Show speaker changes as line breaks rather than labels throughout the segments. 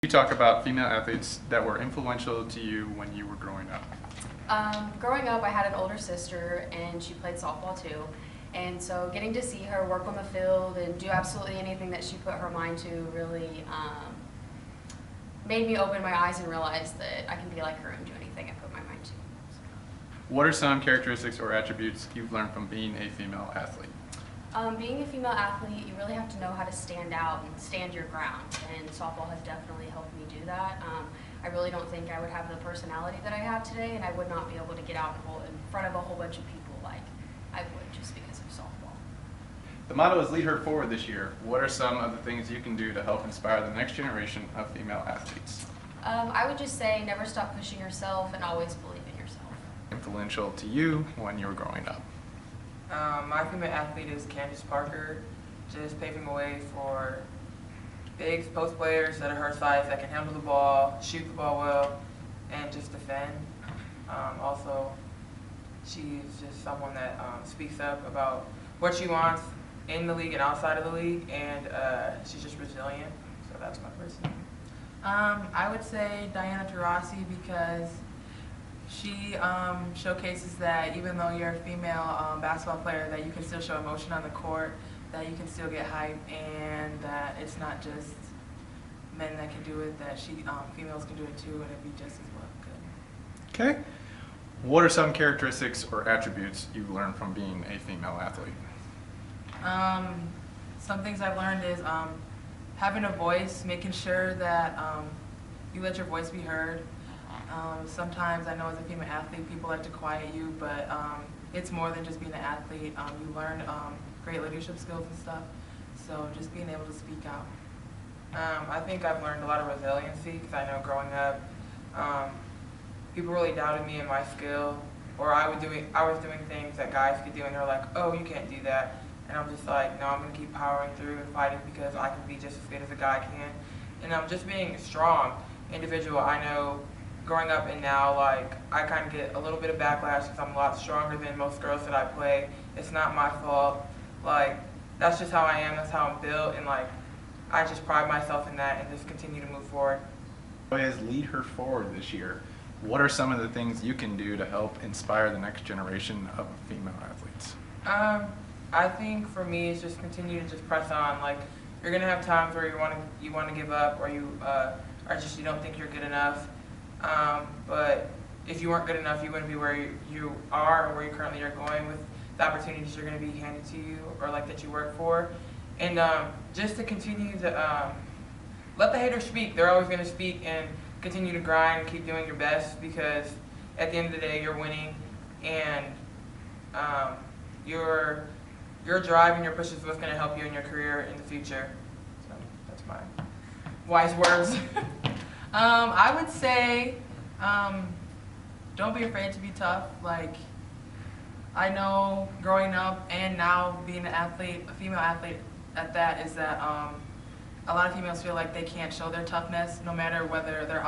You talk about female athletes that were influential to you when you were growing up.
Growing up, I had an older sister, and she played softball too. And so getting to see her work on the field and do absolutely anything that she put her mind to really made me open my eyes and realize that I can be like her and do anything I put my mind to.
What are some characteristics or attributes you've learned from being a female athlete?
Being a female athlete, you really have to know how to stand out and stand your ground, and softball has definitely helped me do that. I really don't think I would have the personality that I have today, and I would not be able to get out in front of a whole bunch of people like I would just because of softball.
The motto is Lead Her Forward this year. What are some of the things you can do to help inspire the next generation of female athletes?
I would just say never stop pushing yourself and always believe in yourself.
Influential to you when you were growing up?
My female athlete is Candace Parker, just paving the way for big post players that are her size that can handle the ball, shoot the ball well, and just defend. Also, she's just someone that speaks up about what she wants in the league and outside of the league, and she's just resilient. So that's my person.
I would say Diana Taurasi because she showcases that even though you're a female basketball player, that you can still show emotion on the court, that you can still get hype, and that it's not just men that can do it, that females can do it too, and it'd be just as well good.
Okay. What are some characteristics or attributes you've learned from being a female athlete?
Some things I've learned is having a voice, making sure that you let your voice be heard. Sometimes I know as a female athlete people like to quiet you, but it's more than just being an athlete. You learn great leadership skills and stuff, so just being able to speak out.
I think I've learned a lot of resiliency because I know growing up, people really doubted me and my skill, or I was doing things that guys could do, and they're like, "Oh, you can't do that," and I'm just like, "No, I'm gonna keep powering through and fighting because I can be just as good as a guy can," and I'm just being a strong individual. I know. Growing up and now, like, I kind of get a little bit of backlash because I'm a lot stronger than most girls that I play. It's not my fault. Like, that's just how I am. That's how I'm built. And, like, I just pride myself in that and just continue to move forward.
As Lead Her Forward this year, what are some of the things you can do to help inspire the next generation of female athletes?
I think for me, it's just continue to just press on. Like, you're going to have times where you want to give up or you don't think you're good enough. But if you weren't good enough, you wouldn't be where you are or where you currently are going with the opportunities you're going to be handed to you or like that you work for. And just to continue to let the haters speak. They're always going to speak, and continue to grind and keep doing your best because at the end of the day, you're winning, and your drive and your push is what's going to help you in your career in the future. So that's my wise words.
I would say don't be afraid to be tough. Like, I know growing up and now being an athlete, a female athlete at that, is that a lot of females feel like they can't show their toughness no matter whether they're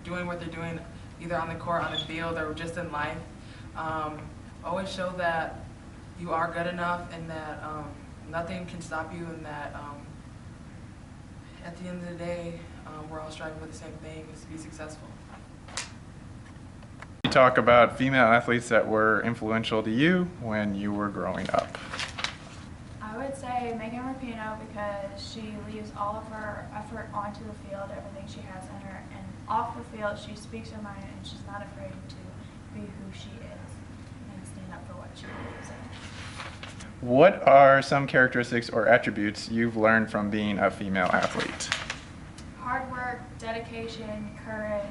doing what they're doing either on the court, on the field, or just in life. Always show that you are good enough and that nothing can stop you, and that at the end of the day, we're all striving for the same thing, is to be successful.
You talk about female athletes that were influential to you when you were growing up.
I would say Megan Rapinoe because she leaves all of her effort onto the field, everything she has in her, and off the field she speaks her mind and she's not afraid to be who she is and stand up for what she believes in.
What are some characteristics or attributes you've learned from being a female athlete?
Hard work, dedication, courage.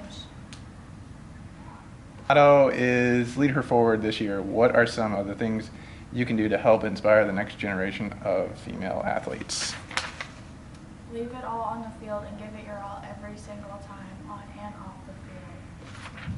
Motto is Lead Her Forward this year. What are some of the things you can do to help inspire the next generation of female athletes?
Leave it all on the field and give it your all every single time, on and off the field.